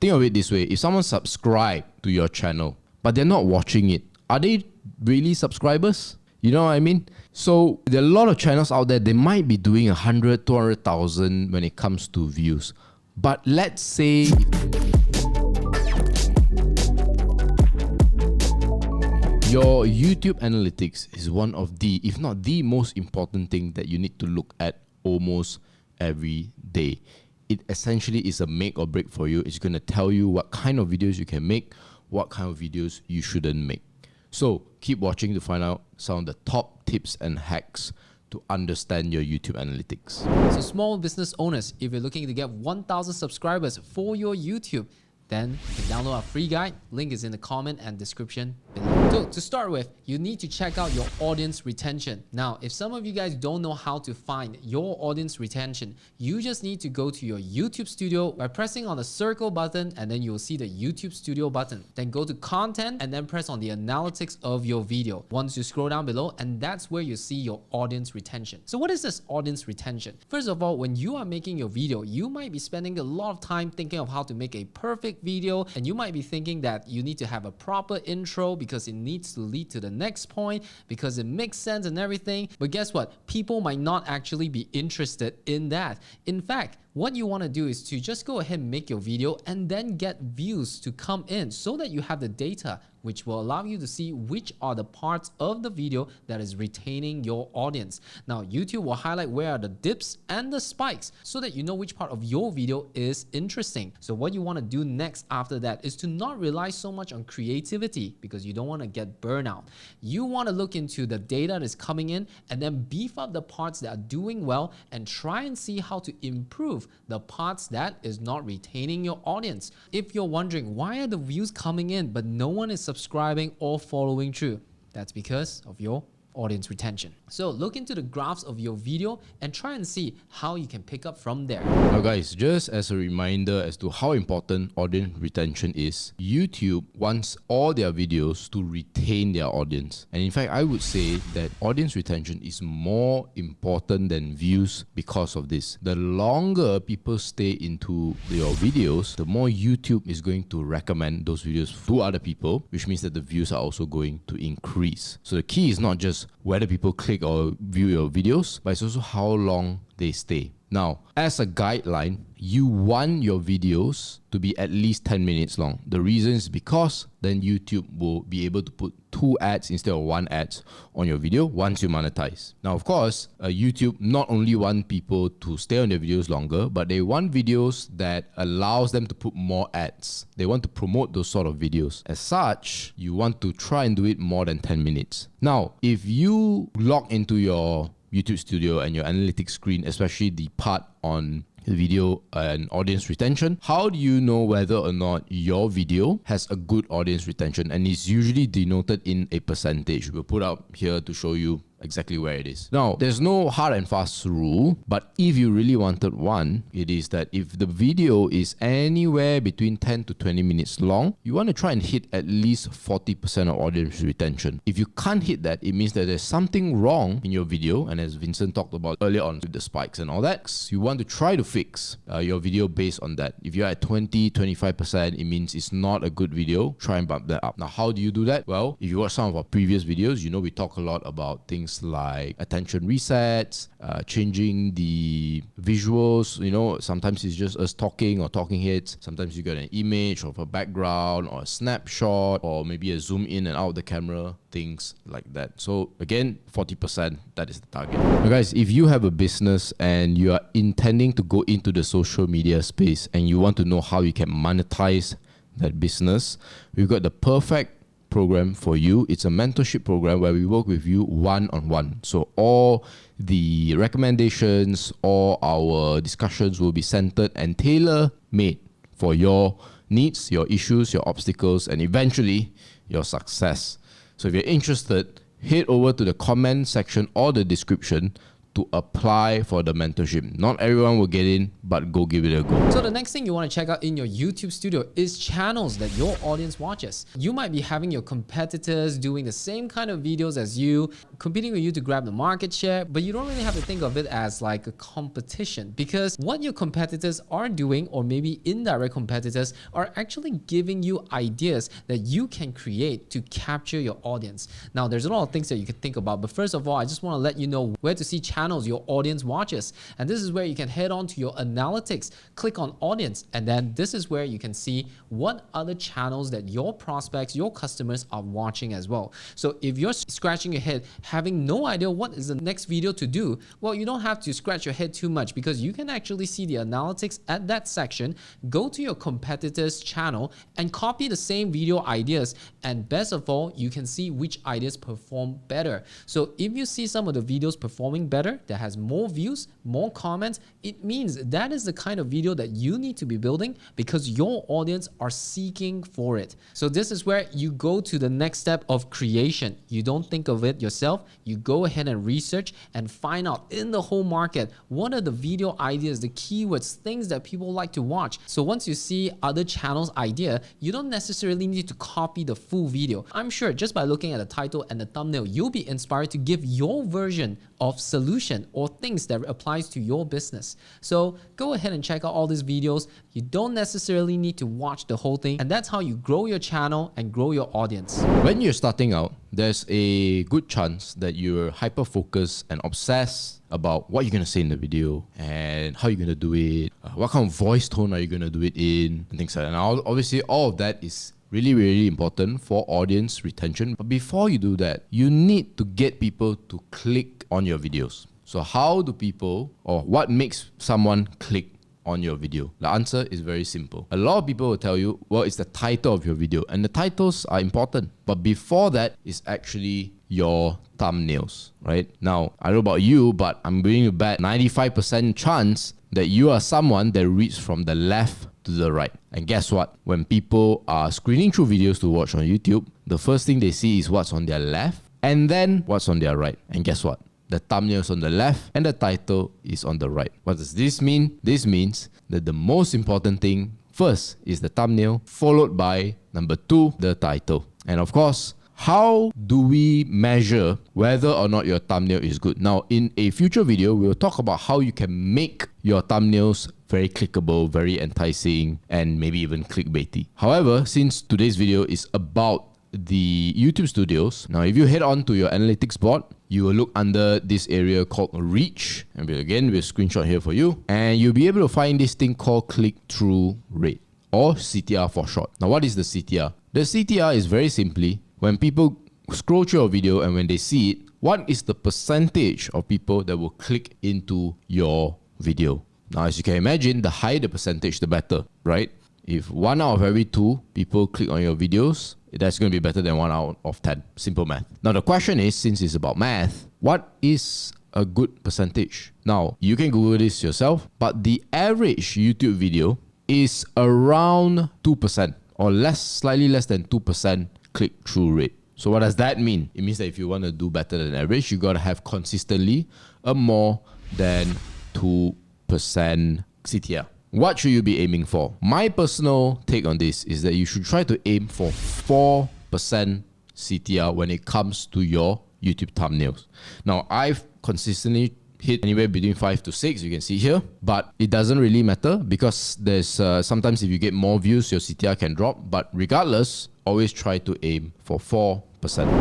think of it this way. If someone subscribed to your channel, but they're not watching it, are they really subscribers? You know what I mean? So there are a lot of channels out there. They might be doing 100, 200,000 when it comes to views. But let's say your YouTube analytics is one of the, if not the most important thing that you need to look at almost every day. It essentially is a make or break for you. It's going to tell you what kind of videos you can make, what kind of videos you shouldn't make. So keep watching to find out some of the top tips and hacks to understand your YouTube analytics. So small business owners, if you're looking to get 1,000 subscribers for your YouTube, then you can download our free guide. Link is in the comment and description below. So to start with, you need to check out your audience retention. Now, if some of you guys don't know how to find your audience retention, you just need to go to your YouTube studio by pressing on the circle button, and then you'll see the YouTube studio button. Then go to content and then press on the analytics of your video. Once you scroll down below, and that's where you see your audience retention. So what is this audience retention? First of all, when you are making your video, you might be spending a lot of time thinking of how to make a perfect video, and you might be thinking that you need to have a proper intro because it needs to lead to the next point, because it makes sense and everything. But guess what? People might not actually be interested in that. In fact, what you want to do is to just go ahead and make your video and then get views to come in so that you have the data which will allow you to see which are the parts of the video that is retaining your audience. Now, YouTube will highlight where are the dips and the spikes so that you know which part of your video is interesting. So what you want to do next after that is to not rely so much on creativity because you don't want to get burnout. You want to look into the data that is coming in and then beef up the parts that are doing well and try and see how to improve the parts that is not retaining your audience. If you're wondering why are the views coming in but no one is subscribing or following through, that's because of your audience retention. So look into the graphs of your video and try and see how you can pick up from there. Now guys, just as a reminder as to how important audience retention is, YouTube wants all their videos to retain their audience. And in fact, I would say that audience retention is more important than views because of this. The longer people stay into your videos, the more YouTube is going to recommend those videos to other people, which means that the views are also going to increase. So the key is not just whether people click or view your videos, but it's also how long they stay. Now, as a guideline, you want your videos to be at least 10 minutes long. The reason is because then YouTube will be able to put 2 ads instead of 1 ad on your video once you monetize. Now, of course, YouTube not only want people to stay on their videos longer, but they want videos that allows them to put more ads. They want to promote those sort of videos. As such, you want to try and do it more than 10 minutes. Now, if you log into your YouTube studio and your analytics screen, especially the part on video and audience retention, how do you know whether or not your video has a good audience retention? And it's usually denoted in a percentage. We'll put up here to show you exactly where it is. Now, there's no hard and fast rule, but if you really wanted one, it is that if the video is anywhere between 10 to 20 minutes long, you want to try and hit at least 40% of audience retention. If you can't hit that, it means that there's something wrong in your video, and as Vincent talked about earlier on with the spikes and all that, you want to try to fix your video based on that. If you're at 20, 25%, it means it's not a good video. Try and bump that up. Now, how do you do that? Well, if you watch some of our previous videos, you know we talk a lot about things like attention resets, changing the visuals. You know, sometimes it's just us talking or talking heads. Sometimes you get an image of a background or a snapshot or maybe a zoom in and out of the camera, things like that. So again, 40%, that is the target. Now guys, if you have a business and you are intending to go into the social media space and you want to know how you can monetize that business, we've got the perfect program for you. It's a mentorship program where we work with you one-on-one. So all the recommendations, all our discussions will be centered and tailor-made for your needs, your issues, your obstacles, and eventually your success. So if you're interested, head over to the comment section or the description to apply for the mentorship. Not everyone will get in, but go give it a go. So the next thing you want to check out in your YouTube studio is channels that your audience watches. You might be having your competitors doing the same kind of videos as you, competing with you to grab the market share, but you don't really have to think of it as like a competition, because what your competitors are doing, or maybe indirect competitors, are actually giving you ideas that you can create to capture your audience. Now, there's a lot of things that you can think about, but first of all, I just want to let you know where to see channels your audience watches. And this is where you can head on to your analytics, click on audience, and then this is where you can see what other channels that your prospects, your customers are watching as well. So if you're scratching your head, having no idea what is the next video to do, well, you don't have to scratch your head too much, because you can actually see the analytics at that section, go to your competitor's channel and copy the same video ideas. And best of all, you can see which ideas perform better. So if you see some of the videos performing better, that has more views, more comments, it means that is the kind of video that you need to be building, because your audience are seeking for it. So this is where you go to the next step of creation. You don't think of it yourself. You go ahead and research and find out in the whole market, what are the video ideas, the keywords, things that people like to watch. So once you see other channels' idea, you don't necessarily need to copy the full video. I'm sure just by looking at the title and the thumbnail, you'll be inspired to give your version of solution or things that applies to your business. So go ahead and check out all these videos. You don't necessarily need to watch the whole thing, and that's how you grow your channel and grow your audience. When you're starting out, there's a good chance that you're hyper-focused and obsessed about what you're going to say in the video and how you're going to do it, what kind of voice tone are you going to do it in, and things like that. Now, obviously, all of that is really, really important for audience retention. But before you do that, you need to get people to click on your videos. So how do people, or what makes someone click on your video? The answer is very simple. A lot of people will tell you, well, it's the title of your video, and the titles are important. But before that is actually your thumbnails, right? Now, I don't know about you, but I'm willing to bet 95% chance that you are someone that reads from the left to the right. And guess what? When people are screening through videos to watch on YouTube, the first thing they see is what's on their left and then what's on their right. And guess what? The thumbnail is on the left and the title is on the right. What does this mean? This means that the most important thing first is the thumbnail, followed by number 2, the title. And of course, how do we measure whether or not your thumbnail is good? Now, in a future video, we will talk about how you can make your thumbnails very clickable, very enticing, and maybe even clickbaity. However, since today's video is about the YouTube studios, now if you head on to your analytics board, you will look under this area called reach, and we'll screenshot here for you, and you'll be able to find this thing called click-through rate, or CTR for short. Now, what is the CTR? The CTR is very simply when people scroll through your video and when they see it, what is the percentage of people that will click into your video? Now, as you can imagine, the higher the percentage, the better, right? If 1 out of every 2 people click on your videos, that's going to be better than 1 out of 10. Simple math. Now, the question is, since it's about math, what is a good percentage? Now, you can Google this yourself, but the average YouTube video is around 2% or slightly less than 2% click-through rate. So what does that mean? It means that if you want to do better than average, you got to have consistently a more than 2% CTR. What should you be aiming for? My personal take on this is that you should try to aim for 4% CTR when it comes to your YouTube thumbnails. Now, I've consistently hit anywhere between 5 to 6, you can see here, but it doesn't really matter because there's sometimes if you get more views, your CTR can drop, but regardless, always try to aim for 4%.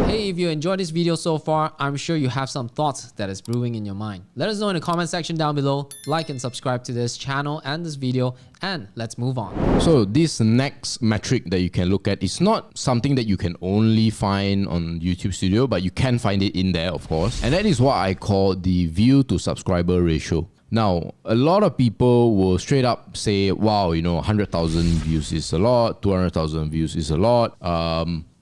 Hey, if you enjoyed this video so far, I'm sure you have some thoughts that is brewing in your mind. Let us know in the comment section down below. Like and subscribe to this channel and this video, and let's move on. So this next metric that you can look at is not something that you can only find on YouTube Studio, but you can find it in there, of course. And that is what I call the view to subscriber ratio. Now, a lot of people will straight up say, wow, 100,000 views is a lot, 200,000 views is a lot.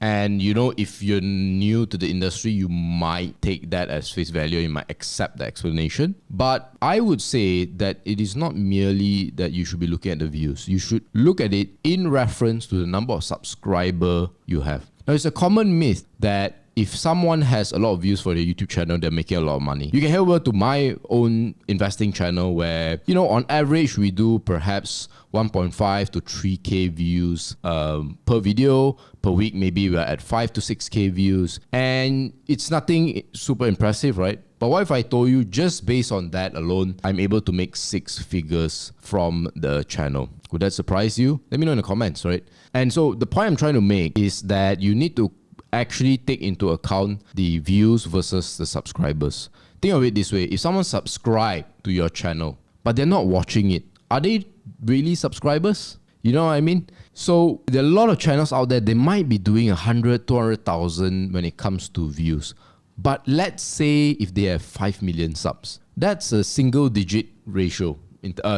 And if you're new to the industry, you might take that as face value, you might accept the explanation. But I would say that it is not merely that you should be looking at the views. You should look at it in reference to the number of subscribers you have. Now, it's a common myth that if someone has a lot of views for their YouTube channel, they're making a lot of money. You can head over to my own investing channel where, on average, we do perhaps 1.5 to 3K views per video. Per week, maybe we're at 5 to 6K views. And it's nothing super impressive, right? But what if I told you just based on that alone, I'm able to make 6 figures from the channel? Would that surprise you? Let me know in the comments, right? And so the point I'm trying to make is that you need to actually take into account the views versus the subscribers. Think of it this way. If someone subscribed to your channel, but they're not watching it, are they really subscribers? You know what I mean? So there are a lot of channels out there, they might be doing 100, 200,000 when it comes to views. But let's say if they have 5 million subs, that's a single digit ratio,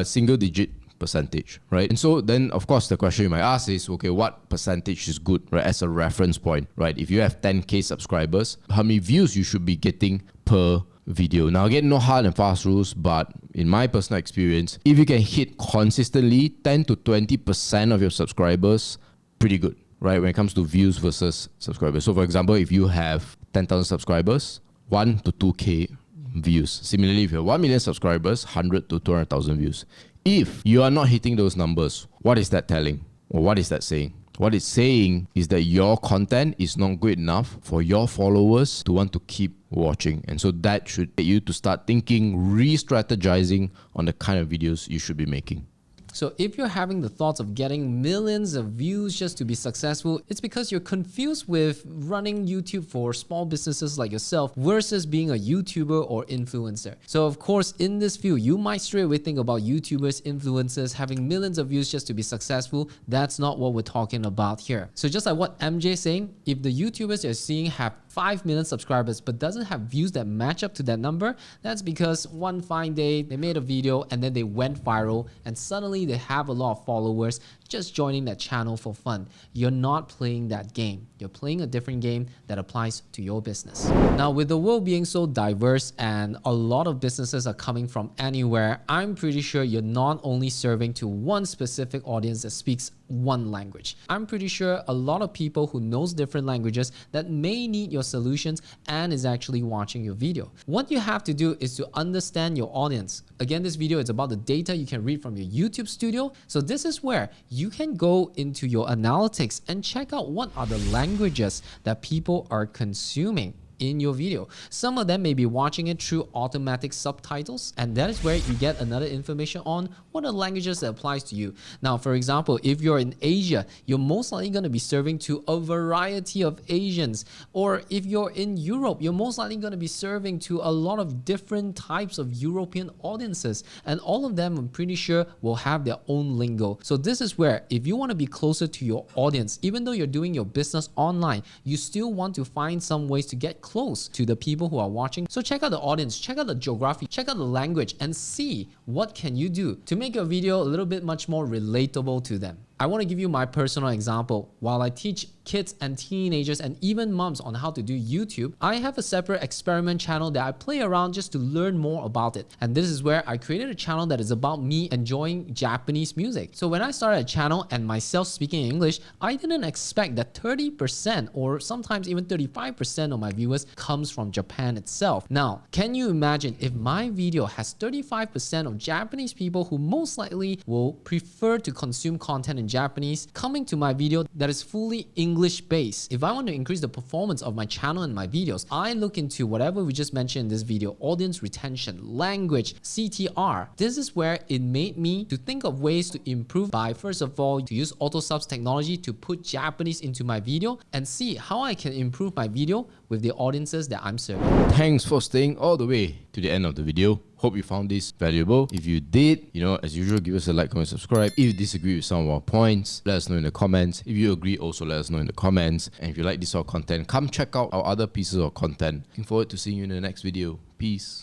single digit percentage, right? And so then, of course, the question you might ask is, okay, what percentage is good, right? As a reference point, right? If you have 10K subscribers, how many views you should be getting per video? Now, again, no hard and fast rules, but in my personal experience, if you can hit consistently 10 to 20% of your subscribers, pretty good, right? When it comes to views versus subscribers. So for example, if you have 10,000 subscribers, 1 to 2K views. Similarly, if you have 1 million subscribers, 100 to 200,000 views. If you are not hitting those numbers, what is that telling? Or what is that saying? What it's saying is that your content is not good enough for your followers to want to keep watching. And so that should get you to start thinking, re-strategizing on the kind of videos you should be making. So if you're having the thoughts of getting millions of views just to be successful, it's because you're confused with running YouTube for small businesses like yourself versus being a YouTuber or influencer. So of course, in this field, you might straight away think about YouTubers, influencers having millions of views just to be successful. That's not what we're talking about here. So just like what MJ is saying, if the YouTubers you're seeing have 5 million subscribers but doesn't have views that match up to that number, that's because one fine day they made a video and then they went viral and suddenly they have a lot of followers just joining that channel for fun. You're not playing that game. You're playing a different game that applies to your business. Now, with the world being so diverse and a lot of businesses are coming from anywhere, I'm pretty sure you're not only serving to one specific audience that speaks one language. I'm pretty sure a lot of people who knows different languages that may need your solutions and is actually watching your video. What you have to do is to understand your audience. Again, this video is about the data you can read from your YouTube studio. So this is where you can go into your analytics and check out what are the languages that people are consuming in your video. Some of them may be watching it through automatic subtitles, and that is where you get another information on what are the languages that applies to you. Now, for example, if you're in Asia, you're most likely going to be serving to a variety of Asians. Or if you're in Europe, you're most likely going to be serving to a lot of different types of European audiences. And all of them, I'm pretty sure, will have their own lingo. So this is where, if you want to be closer to your audience, even though you're doing your business online, you still want to find some ways to get close to the people who are watching. So check out the audience, check out the geography, check out the language, and see what can you do to make your video a little bit much more relatable to them. I want to give you my personal example. While I teach kids and teenagers and even moms on how to do YouTube, I have a separate experiment channel that I play around just to learn more about it. And this is where I created a channel that is about me enjoying Japanese music. So when I started a channel and myself speaking English, I didn't expect that 30% or sometimes even 35% of my viewers comes from Japan itself. Now, can you imagine if my video has 35% of Japanese people who most likely will prefer to consume content in Japanese coming to my video that is fully English based? If I want to increase the performance of my channel and my videos, I look into whatever we just mentioned in this video: audience retention, language, CTR. This is where it made me to think of ways to improve by, first of all, to use auto subs technology to put Japanese into my video and see how I can improve my video with the audiences that I'm serving. Thanks for staying all the way to the end of the video. Hope you found this valuable. If you did, as usual, give us a like, comment, subscribe. If you disagree with some of our points, let us know in the comments. If you agree, also let us know in the comments. And if you like this sort of content, come check out our other pieces of content. Looking forward to seeing you in the next video. Peace.